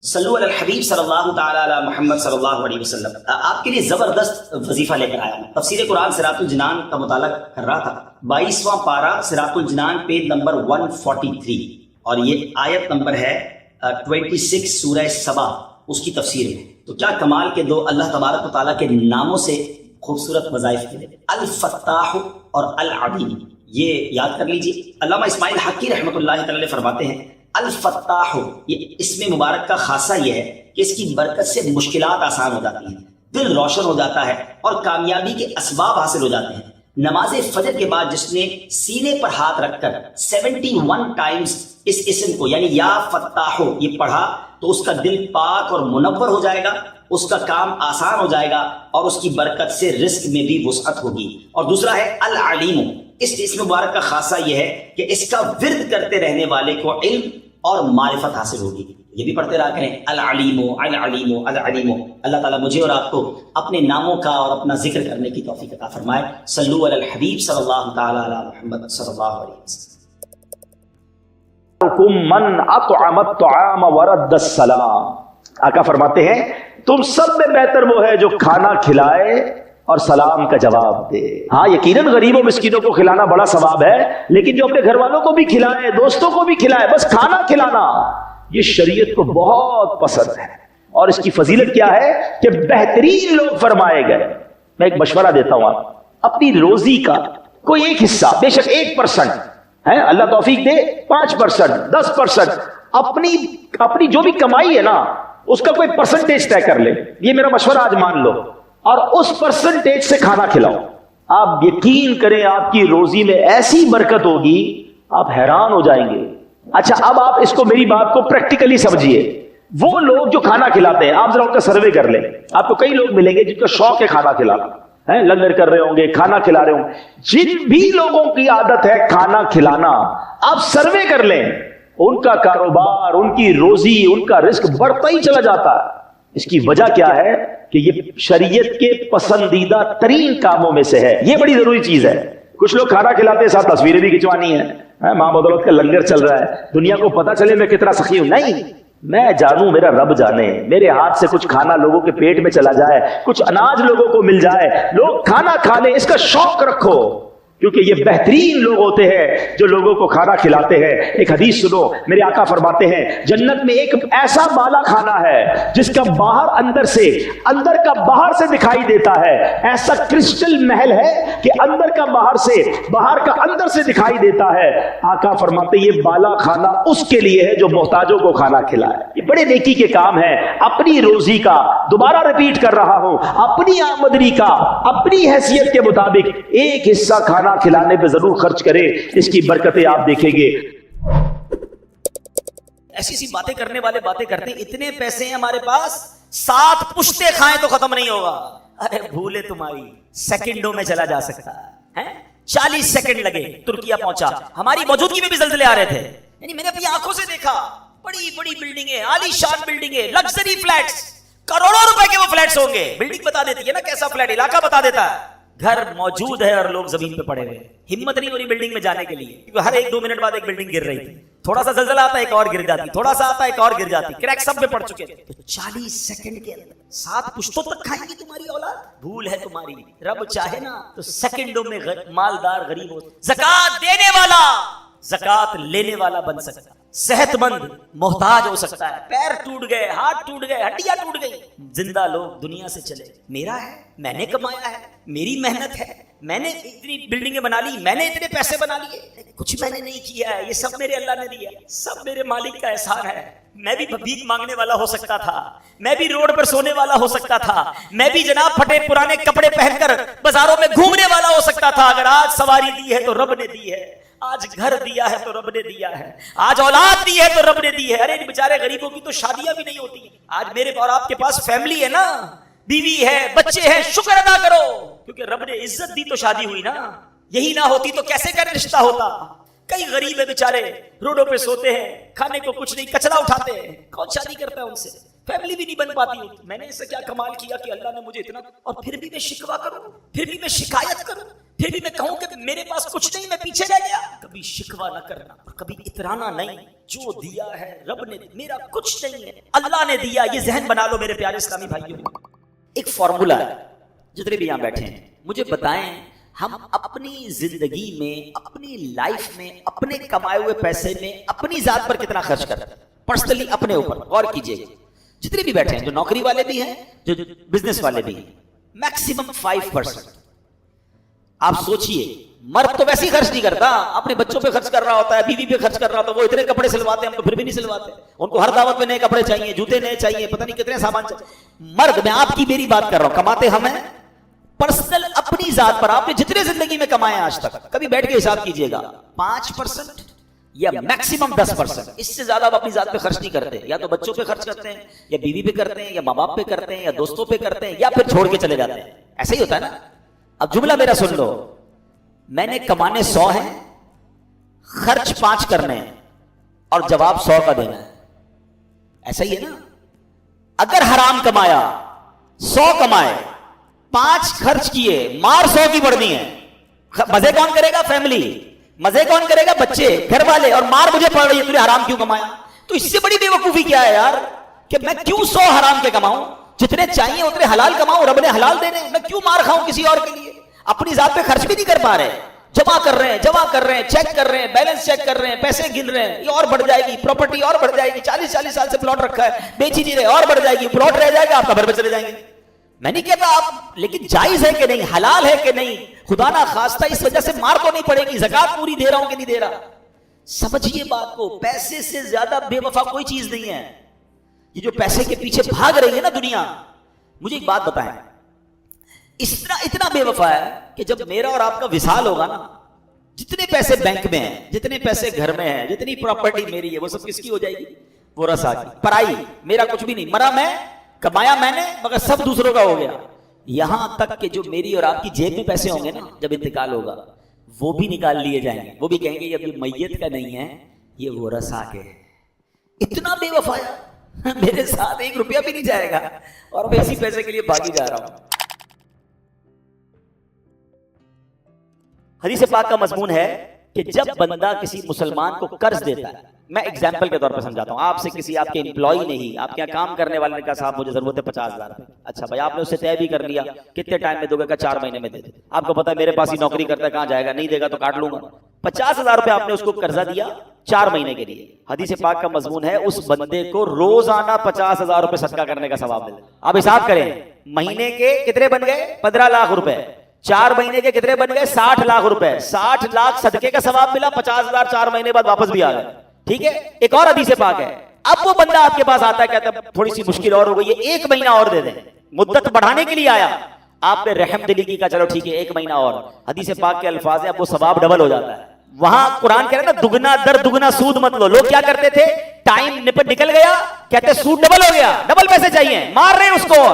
صلو علی الحبیب صلی اللہ تعالی علی محمد صلی اللہ علیہ وسلم۔ آپ کے لیے زبردست وظیفہ لے کر آیا ہوں۔ تفسیر قرآن صراط الجنان کا مطالعہ کر رہا تھا، 22واں پارہ صراط الجنان پیج نمبر 143، اور یہ آیت نمبر ہے 26 سورہ سبا، اس کی تفسیر ہے۔ تو کیا کمال کے دو اللہ تبارک و تعالیٰ کے ناموں سے خوبصورت وظائف کے الفتاح اور العلیم، یہ یاد کر لیجیے۔ علامہ اسماعیل حقی رحمۃ اللہ تعالی فرماتے ہیں الفتاح، یہ اسم مبارک کا خاصہ یہ ہے کہ اس کی برکت سے مشکلات آسان ہو جاتی ہیں، دل روشن ہو جاتا ہے اور کامیابی کے اسباب حاصل ہو جاتے ہیں۔ نماز فجر کے بعد جس نے سینے پر ہاتھ رکھ کر 71 ٹائمز اس اسم کو یعنی یا فتاح یہ پڑھا تو اس کا دل پاک اور منور ہو جائے گا، اس کا کام آسان ہو جائے گا اور اس کی برکت سے رزق میں بھی وسعت ہوگی۔ اور دوسرا ہے العلیم، اس اسم مبارک کا خاصہ یہ ہے کہ اس کا ورد کرتے رہنے والے کو علم اور معرفت حاصل ہوگی۔ یہ بھی پڑھتے رہا کریں العلیم العلیم العلیم۔ اللہ تعالیٰ مجھے اور آپ کو اپنے ناموں کا اور اپنا ذکر کرنے کی توفیق عطا فرمائے۔ صلو علی الحبیب صلی اللہ تعالی علی محمد صلی اللہ علیہ وسلم۔ من اطعم الطعام ورد السلام، آقا فرماتے ہیں تم سب میں بہتر وہ ہے جو کھانا کھلائے اور سلام کا جواب دے۔ ہاں یقیناً غریبوں مسکینوں کو کھلانا بڑا ثواب ہے، لیکن جو اپنے گھر والوں کو بھی کھلائے، دوستوں کو بھی کھلائے، بس کھانا کھلانا یہ شریعت کو بہت پسند ہے۔ اور اس کی فضیلت کیا ہے کہ بہترین لوگ فرمائے گئے۔ میں ایک مشورہ دیتا ہوں، آپ اپنی روزی کا کوئی ایک حصہ، بے شک 1% ہے، اللہ توفیق دے 5%، 10%، اپنی جو بھی کمائی ہے نا اس کا کوئی پرسنٹیج طے کر لے۔ یہ میرا مشورہ آج مان لو، اور اس پرسنٹیج سے کھانا کھلاؤ۔ آپ یقین کریں آپ کی روزی میں ایسی برکت ہوگی آپ حیران ہو جائیں گے۔ اچھا اب آپ اس کو، میری بات کو پریکٹیکلی سمجھیے۔ وہ لوگ جو کھانا کھلاتے ہیں، آپ ذرا ان کا سروے کر لیں، آپ کو کئی لوگ ملیں گے جن کا شوق ہے کھانا کھلانا، لنگر کر رہے ہوں گے، کھانا کھلا رہے ہوں گے۔ جن بھی لوگوں کی عادت ہے کھانا کھلانا، آپ سروے کر لیں، ان کا کاروبار، ان کی روزی، ان کا رزق بڑھتا ہی چلا جاتا ہے۔ اس کی وجہ کیا ہے کہ یہ شریعت کے پسندیدہ ترین کاموں میں سے ہے۔ یہ بڑی ضروری چیز ہے۔ کچھ لوگ کھانا کھلاتے ساتھ تصویریں بھی کھنچوانی ہیں، ماں بدولت کا لنگر چل رہا ہے، دنیا کو پتا چلے میں کتنا سخی ہوں۔ نہیں، میں جانوں، میرا رب جانے، میرے ہاتھ سے کچھ کھانا لوگوں کے پیٹ میں چلا جائے، کچھ اناج لوگوں کو مل جائے، لوگ کھانا کھا لیں، اس کا شوق رکھو، کیونکہ یہ بہترین لوگ ہوتے ہیں جو لوگوں کو کھانا کھلاتے ہیں۔ ایک حدیث سنو، میرے آقا فرماتے ہیں جنت میں ایک ایسا بالا کھانا ہے جس کا باہر اندر کا باہر سے دکھائی دیتا ہے، ایسا کرسٹل محل ہے کہ اندر کا باہر کا اندر سے دکھائی دیتا ہے۔ آقا فرماتے ہیں یہ بالا کھانا اس کے لیے ہے جو محتاجوں کو کھانا کھلائے۔ یہ بڑے نیکی کے کام ہیں۔ اپنی روزی کا، دوبارہ ریپیٹ کر رہا ہوں، اپنی آمدنی کا، اپنی حیثیت کے مطابق ایک حصہ کھانا کھلانے پہ ضرور خرچ کرے، اس کی برکتیں آپ دیکھیں گے۔ ایسی باتیں کرنے والے باتیں کرتے ہیں، اتنے پیسے ہیں ہمارے پاس، 7 پشتے کھائیں تو ختم نہیں ہوگا۔ ارے بھولے تمہاری، سیکنڈوں میں چلا جا سکتا ہے۔ 40 سیکنڈ لگے، ترکیہ پہنچا، ہماری موجودگی میں بھی زلزلے آ رہے تھے، یعنی میں نے اپنی آنکھوں سے دیکھا، بڑی بڑی بلڈنگیں، عالی شان بلڈنگیں، لگژری فلیٹس، کروڑوں روپے کے وہ فلیٹس ہوں گے۔ بلڈنگ بتا دیتی ہے نا کیسا فلیٹ، علاقہ بتا دیتا ہے، گھر موجود ہے اور لوگ زمین پہ پڑے ہوئے، ہمت نہیں ہو رہی بلڈنگ میں جانے کے لیے، کیونکہ ہر 1-2 منٹ بعد ایک بلڈنگ گر رہی تھی، تھوڑا سا زلزلہ آتا ہے ایک اور گر جاتی، تھوڑا سا آتا ہے ایک اور گر جاتی، کریک سب میں پڑ چکے تھے۔ 40 سیکنڈ کے اندر 7 پشتوں تک کھائیں گی تمہاری اولاد۔ بھول ہے تمہاری، رب چاہے نا تو سیکنڈوں میں مالدار غریب ہو، زکات دینے والا زکات لینے والا بن سکتا، صحت مند محتاج ہو سکتا ہے، پیر ٹوٹ گئے، ہاتھ ٹوٹ گئے، ہڈیاں ٹوٹ گئی، زندہ لوگ دنیا سے چلے، میرا ہے، میں نے کمایا ہے، میری محنت ہے، میں نے اتنی بلڈنگیں بنا لی، میں نے اتنے پیسے بنا لیے، کچھ میں نے نہیں کیا ہے، یہ سب میرے اللہ نے دیا، سب میرے مالک کا احسان ہے۔ میں بھی بھیک مانگنے والا ہو سکتا تھا، میں بھی روڈ پر سونے والا ہو سکتا تھا، میں بھی جناب پھٹے پرانے کپڑے پہن کر بازاروں میں گھومنے والا ہو سکتا تھا، اگر آج سواری دی ہے تو رب نے دی ہے، آج گھر دیا ہے تو رب نے دیا ہے، آج اولاد دی ہے تو رب نے دی ہے۔ ارے بیچارے غریبوں کی تو شادیاں بھی نہیں ہوتی، آج میرے اور آپ کے پاس فیملی ہے نا، بیوی ہے، بچے ہیں، شکر ادا کرو، کیونکہ رب نے عزت دی تو شادی ہوئی نا، یہی نہ ہوتی تو کیسے کا رشتہ ہوتا۔ کئی غریب ہے بیچارے، روڈوں پہ سوتے ہیں، کھانے کو کچھ نہیں، کچرا اٹھاتے ہیں، کون شادی کرتا ہے ان سے؟ فیملی بھی نہیں بن پاتی ہوتی۔ میں نے ایسا کیا کمال کیا کہ اللہ نے مجھے اتنا، اور پھر بھی میں شکوہ کروں، پھر بھی میں شکایت کروں، پھر بھی میں کہوں کہ میرے پاس کچھ نہیں، میں پیچھے رہ گیا۔ کبھی شکوہ نہ کرنا اور کبھی اترانا نہیں، جو دیا ہے رب نے، میرا کچھ نہیں ہے، اللہ نے دیا. یہ ذہن بنا لو میرے پیارے اسلامی بھائیوں. ایک فارمولا ہے، جتنے بھی یہاں بیٹھے ہیں مجھے بتائیں، ہم اپنی زندگی میں، اپنی لائف میں، اپنے کمائے ہوئے پیسے میں اپنی ذات پر کتنا خرچ کرتے ہیں؟ پرسنلی اپنے اوپر غور کیجئے. جتنے بھی بیٹھے ہیں، جو نوکری والے بھی ہیں، جو بزنس والے بھی ہیں، میکسیمم 5%. آپ سوچئے، مرد تو ویسے ہی خرچ نہیں کرتا، اپنے بچوں پہ خرچ کر رہا ہوتا ہے، بیوی پہ خرچ کر رہا ہوتا ہے. وہ اتنے کپڑے سلواتے ہیں، ہم تو پھر بھی نہیں سلواتے. ان کو ہر دعوت میں نئے کپڑے چاہیے، جوتے نئے چاہیے، پتہ نہیں کتنے سامان چاہیے. مرد، میں آپ کی میری بات کر رہا ہوں، کماتے ہم ہیں. پرسنل اپنی ذات پر آپ نے جتنے زندگی میں کمائے آج تک، کبھی بیٹھ کے حساب کیجئے گا، 5% یا میکسیمم 10%. اس سے زیادہ آپ اپنی ذات پہ خرچ نہیں کرتے. یا تو بچوں پہ خرچ کرتے ہیں، یا بیوی پہ کرتے ہیں، یا ماں باپ پہ کرتے ہیں، یا دوستوں پہ کرتے ہیں، یا پھر چھوڑ کے چلے جاتے ہیں. ایسا ہی ہوتا ہے نا. اب جملہ میرا سن لو، میں نے کمانے 100 ہیں، خرچ 5 کرنے ہیں، اور جواب 100 کا دینا ہے. ایسا ہی ہے نا. اگر حرام کمایا، 100 کمائے، 5 خرچ کیے، مار 100 کی پڑنی ہے. مزے کون کرے گا؟ فیملی. مزے کون کرے گا؟ بچے، گھر والے. اور مار مجھے پڑ رہی ہے، تو نے حرام کیوں کمایا؟ تو اس سے بڑی بے وقوفی کیا ہے یار، کہ میں کیوں 100 حرام کے کماؤں؟ جتنے چاہیے اتنے حلال کماؤں، رب نے حلال دینے. میں کیوں مار کھاؤں کسی اور کے لیے؟ اپنی ذات پہ خرچ بھی نہیں کر پا رہے. جمع کر رہے ہیں، چیک کر رہے ہیں، بیلنس چیک کر رہے ہیں، پیسے گن رہے ہیں. یہ اور بڑھ جائے گی، پراپرٹی اور بڑھ جائے گی. 40 سال سے پلاٹ رکھا ہے، بیچ ہی نہیں رہے، اور بڑھ جائے گی. پلاٹ رہ جائے گا، آپ قبر پہ چلے جائیں گے. میں نہیں کہتا آپ، لیکن جائز ہے کہ نہیں، حلال ہے کہ نہیں؟ خدا نہ خواستہ اس وجہ سے مار تو نہیں پڑے گی. زکات پوری دے رہا ہوں کہ نہیں دے رہا؟ سمجھیے بات کو. پیسے سے زیادہ بے وفا کوئی چیز نہیں ہے. یہ جو پیسے کے پیچھے بھاگ رہی ہے نا دنیا، مجھے ایک بات بتائیں، اتنا بے وفا ہے کہ جب میرا اور آپ کا وصال ہوگا نا، جتنے پیسے بینک میں ہیں، جتنے پیسے گھر میں ہیں، جتنی پراپرٹی میری ہے، وہ سب کس کی ہو جائے گی؟ ورثہ کی. پرائی. میرا کچھ بھی نہیں. مرا میں، کمایا میں نے، مگر سب دوسروں کا ہو گیا. یہاں تک کہ جو میری اور آپ کی جیب میں پیسے ہوں گے نا، جب انتقال ہوگا، وہ بھی نکال لیے جائیں گے. وہ بھی کہیں گے یہ میت کا نہیں ہے، یہ ورثہ کے. اتنا بے وفا ہے، میرے ساتھ 1 روپیہ بھی نہیں جائے گا، اور میں اسی پیسے کے لیے بھاگی جا رہا ہوں. حدیث پاک کا مضمون ہے کہ جب بندہ کسی مسلمان کو قرض دیتا ہے، میں ایگزامپل کے طور پر سمجھاتا ہوں. آپ سے کسی آپ کے امپلائی نے ہی، آپ کے یہاں کام کرنے والے نے کہا صاحب مجھے ضرورت ہے 50,000 روپے. اچھا بھائی، آپ نے اس سے طے بھی کر لیا کتنے ٹائم میں دو گے؟ 4 مہینے میں دے دے. آپ کو پتا ہے میرے پاس ہی نوکری کرتا ہے، کہاں جائے گا؟ نہیں دے گا تو کاٹ لوں گا. 50,000 روپے آپ نے اس کو قرضہ دیا 4 مہینے کے لیے. حدیث پاک کا مضمون ہے اس بندے کو روزانہ 50,000 روپے صدقہ کرنے کا ثواب ملے. آپ حساب کریں، مہینے کے کتنے بن گئے؟ 15 لاکھ روپے. 4 مہینے کے کتنے بن گئے؟ 60 لاکھ روپے. 60 لاکھ صدقے کا ثواب ملا، 50,000 4 مہینے بعد واپس بھی آ گئے. ٹھیک ہے. ایک اور حدیث پاک ہے، اب وہ بندہ آپ کے پاس آتا ہے، کہتا ہے تھوڑی سی مشکل اور ہو گئی ہے، 1 مہینہ اور دے دیں. مدت بڑھانے کے لیے آیا، آپ نے رحم دلی کی، کہا چلو ٹھیک ہے 1 مہینہ اور. حدیث پاک کے الفاظ ہیں، اب وہ ثواب ڈبل ہو جاتا ہے. وہاں قرآن کہہ رہے نا دگنا در دگنا سود مت لو. لوگ کیا کرتے تھے؟ ٹائم نکل گیا، کہتے سود ڈبل ہو گیا، ڈبل پیسے چاہیے، مار رہے ہیں اس کو.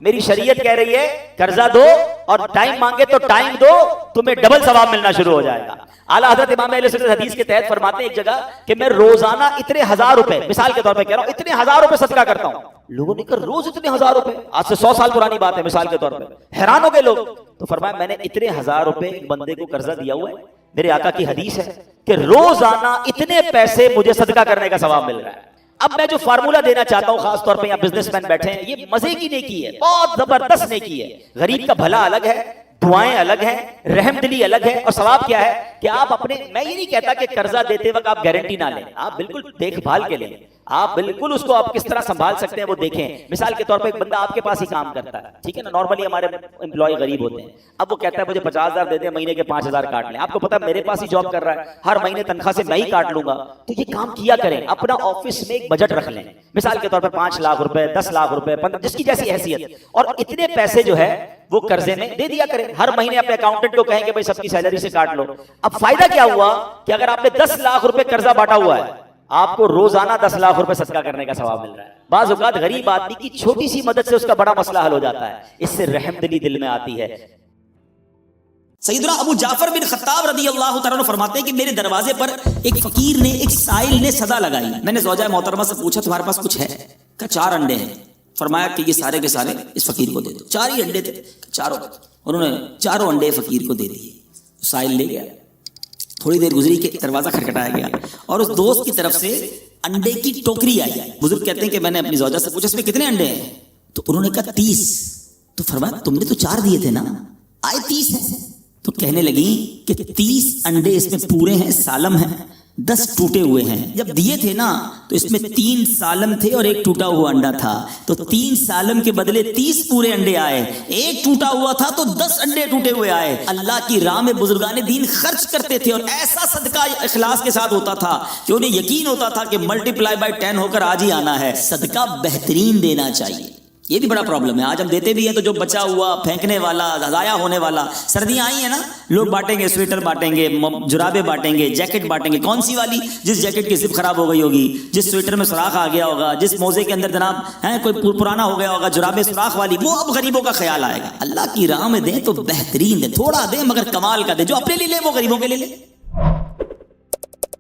میری شریعت کہہ رہی ہے قرضہ دو اور ٹائم مانگے تو ٹائم دو، تمہیں ڈبل ثواب ملنا شروع ہو جائے گا. اعلیٰ حضرت امام اہل سنت حدیث کے تحت فرماتے ہیں ایک جگہ کہ میں روزانہ اتنے 1000 روپے، مثال کے طور پہ کہہ رہا ہوں، اتنے 1000 روپے صدقہ کرتا ہوں. لوگوں نے کہا روز اتنے 1000 روپے؟ آج سے 100 سال پرانی بات ہے. مثال کے طور پہ حیران ہو گئے لوگ. تو فرمایا میں نے اتنے 1000 روپے ایک بندے کو قرضہ دیا ہوا ہے. میرے آقا کی حدیث ہے کہ روزانہ اتنے پیسے مجھے صدقہ کرنے کا ثواب مل رہا ہے. اب میں جو فارمولا دینا چاہتا ہوں، خاص طور پہ یہاں بزنس مین بیٹھے ہیں، یہ مزے کی نیکی ہے، بہت زبردست نیکی ہے. غریب کا بھلا الگ ہے، دعائیں الگ ہیں، رحم دلی الگ ہے. اور ثواب کیا ہے کہ آپ اپنے، میں یہ نہیں کہتا کہ قرضہ دیتے وقت آپ گارنٹی نہ لیں، آپ بالکل دیکھ بھال کے لیں. آپ بالکل اس کو آپ کس طرح سنبھال سکتے ہیں وہ دیکھیں. مثال کے طور پہ ایک بندہ آپ کے پاس ہی کام کرتا ہے، ٹھیک ہے نا، نارملی ہمارے امپلائی غریب ہوتے ہیں. اب وہ کہتا ہے مجھے 50,000 دے دیں، مہینے کے 5,000 کاٹ لیں. آپ کو پتا ہے میرے پاس ہی جاب کر رہا ہے، ہر مہینے تنخواہ سے میں ہی کاٹ لوں گا. تو یہ کام کیا کریں، اپنا آفس میں ایک بجٹ رکھ لیں. مثال کے طور پر 5 لاکھ روپے، 10 لاکھ روپے، جس کی جیسی حیثیت، اور اتنے پیسے جو ہے وہ قرضے میں دے دیا کریں. ہر مہینے اپنے اکاؤنٹنٹ کو کہیں کہ بھائی سب کی سیلری سے کاٹ لو. اب فائدہ کیا ہوا کہ اگر آپ نے 10 لاکھ روپے قرضہ بانٹا ہوا ہے، آپ کو روزانہ 10 لاکھ روپے صدقہ کرنے کا ثواب مل رہا ہے. بعض اوقات غریب آدمی کی چھوٹی سی مدد سے اس کا بڑا مسئلہ حل ہو جاتا ہے. اس سے رحم دلی دل میں آتی ہے. سیدنا ابو جعفر بن خطاب رضی اللہ تعالیٰ عنہ فرماتے ہیں کہ میرے دروازے پر ایک فقیر نے، ایک سائل نے صدا لگائی. میں نے زوجہ محترمہ سے پوچھا تمہارے پاس کچھ ہے؟ کہا 4 انڈے ہیں. فرمایا کہ یہ سارے کے سارے اس فقیر کو دے دو. 4 ہی انڈے تھے، چاروں. انہوں نے 4 انڈے فقیر کو دے دیے. سائل لے گیا. تھوڑی دیر گزری کہ دروازہ کھٹکھٹایا گیا اور اس دوست کی طرف سے انڈے کی ٹوکری آئی. بزرگ کہتے ہیں کہ میں نے اپنی زوجہ سے پوچھا اس میں کتنے انڈے ہیں؟ تو انہوں نے کہا 30. تو فرمایا تم نے تو 4 دیے تھے نا, آئے 30 ہیں. تو کہنے لگی کہ 30 انڈے اس میں پورے ہیں, سالم ہیں, 10 ٹوٹے ہوئے ہیں. جب دیے تھے نا تو اس میں 3 سالم تھے اور 1 ٹوٹا ہوا انڈا تھا, تو 3 سالم کے بدلے 30 پورے انڈے آئے, 1 ٹوٹا ہوا تھا تو 10 انڈے ٹوٹے ہوئے آئے. اللہ کی راہ میں بزرگان دین خرچ کرتے تھے اور ایسا صدقہ اخلاص کے ساتھ ہوتا تھا کہ انہیں یقین ہوتا تھا کہ ملٹیپلائی بائی 10 ہو کر آج ہی آنا ہے. صدقہ بہترین دینا چاہیے. یہ بھی بڑا پرابلم ہے. آج ہم دیتے بھی ہیں تو جو بچا ہوا, پھینکنے والا, ضائع ہونے والا. سردیاں آئی ہیں نا, لوگ بانٹیں گے, سویٹر بانٹیں گے, جرابیں بانٹیں گے, جیکٹ بانٹیں گے. کون سی والی؟ جس جیکٹ کی زپ خراب ہو گئی ہوگی, جس سویٹر میں سوراخ آ گیا ہوگا, جس موزے کے اندر جناب ہے کوئی پرانا ہو گیا ہوگا, جرابیں سوراخ والی, وہ اب غریبوں کا خیال آئے گا. اللہ کی راہ میں دیں تو بہترین دیں, تھوڑا دیں مگر کمال کا دیں. جو اپنے لیے لے وہ غریبوں کے لیے لے.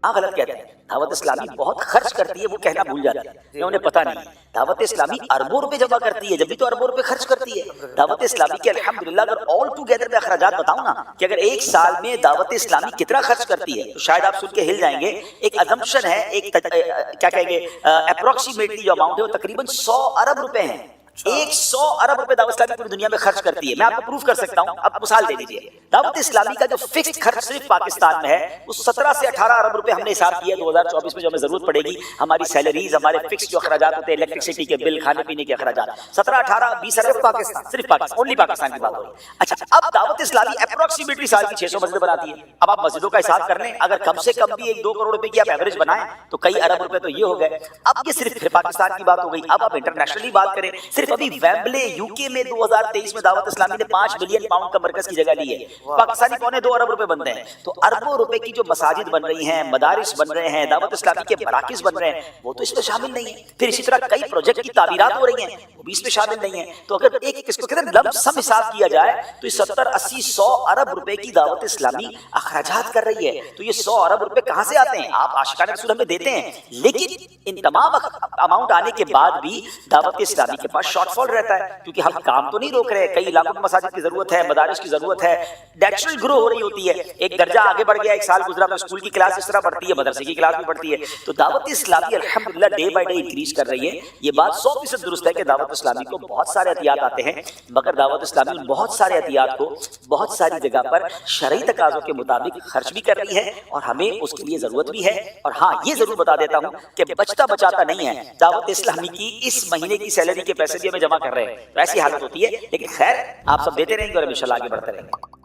ہاں غلط کہتے ہیں. دعوت اسلامی بہت خرچ کرتی ہے, وہ کہنا بھول جاتی ہے, انہیں پتہ نہیں. دعوت اسلامی اربوں روپے جمع کرتی ہے, جب بھی تو اربوں روپے خرچ کرتی ہے. دعوت اسلامی کے الحمدللہ اگر آل ٹوگیدر میں اخراجات بتاؤں نا کہ اگر ایک سال میں دعوت اسلامی کتنا خرچ کرتی ہے تو شاید آپ سن کے ہل جائیں گے. ایک ازمپشن ہے, ایک کیا کہیں گے, اپروکسیمیٹلی جو اماؤنٹ ہے وہ تقریباً 100 ارب روپے ہیں. 100 ارب روپے دعوت اسلامی پوری دنیا میں خرچ کرتی ہے. میں آپ کو پروف کر سکتا ہوں, اب مثال دے دیجیے. دعوت اسلامی کا جو فکس خرچ صرف پاکستان میں ہے وہ 17 سے 18 ارب روپے ہم نے حساب کیا 2024 میں جو ہمیں ضرورت پڑے گی. ہماری سیلریز, ہمارے فکس جو اخراجات ہوتے ہیں, الیکٹرسٹی کے بل, کھانے پینے کے اخراجات, 17, 18, 20 ارب پاکستان, صرف پاکستان, اونلی پاکستان کی بات ہو رہی ہے. اچھا, اب دعوت اسلامی اپروکسیمیٹلی سال کی 600 مسجدیں بناتی ہے. اب آپ مسجدوں کا حساب کر لیں, اگر کم سے کم بھی 1-2 کروڑ روپے کی آپ ایوریج بنائیں تو کئی ارب روپے تو یہ ہو گئے. اب یہ صرف پاکستان کی بات ہو گئی. اب آپ انٹرنیشنلی بات کریں, صرف ابھی ویمبلے یوکے میں 2023 میں دعوت اسلامی نے 5 بلین پاؤنڈ کا مرکز کی جگہ لی ہے. پاکستانی 2 ارب روپے بنتے ہیں. تو اربوں روپے کی جو مساجد بن رہی ہیں, مدارس بن رہے ہیں, دعوت اسلامی کے مراکز بن رہے ہیں, وہ تو اس میں شامل نہیں ہے. پھر اسی طرح کئی پروجیکٹ کی تعمیرات ہو رہی ہیں, وہ بھی اس میں شامل نہیں ہے. تو اگر ایک اس کو کہتے ہیں لمپ سم حساب کیا جائے تو یہ 70, 80, 100 ارب روپے کی دعوت اسلامی اخراجات کر رہی ہے. تو یہ 100 ارب روپے کہاں سے آتے ہیں؟ آپ عاشقان رسول ہمیں دیتے ہیں, لیکن ان تمام اماؤنٹ آنے کے بعد بھی دعوت اسلامی کے پاس شارٹ فال رہتا ہے, کیونکہ ہم کام تو نہیں روک رہے. کئی علاقوں میں مساجد کی ضرورت ہے, مدارس کی ضرورت ہے, نیچرل گرو ہو رہی ہوتی ہے. ایک درجہ آگے بڑھ گیا, 1 سال گزرا تو اسکول کی کلاس اس طرح بڑھتی ہے, مدرسے کی کلاس بھی بڑھتی ہے. تو دعوت اسلامی الحمدللہ ڈے بائی ڈے انکریز کر رہی ہے. یہ بات 100% درست ہے کہ دعوت اسلامی کو بہت سارے احتیاط آتے ہیں, مگر دعوت اسلامی ان بہت سارے احتیاط کو بہت ساری جگہ پر شرعی تقاضوں کے مطابق خرچ بھی کر رہی ہے, اور ہمیں اس کے لیے ضرورت بھی ہے. اور ہاں, یہ ضرور بتا دیتا ہوں کہ بچتا بچاتا نہیں ہے. دعوت اسلامی کی اس مہینے کی سیلری کے پیسے بھی ہمیں جمع کر رہے ہیں, تو ایسی حالت ہوتی ہے. لیکن خیر, آپ سب دیتے رہیں گے اور انشاءاللہ آگے بڑھتے رہیں گے.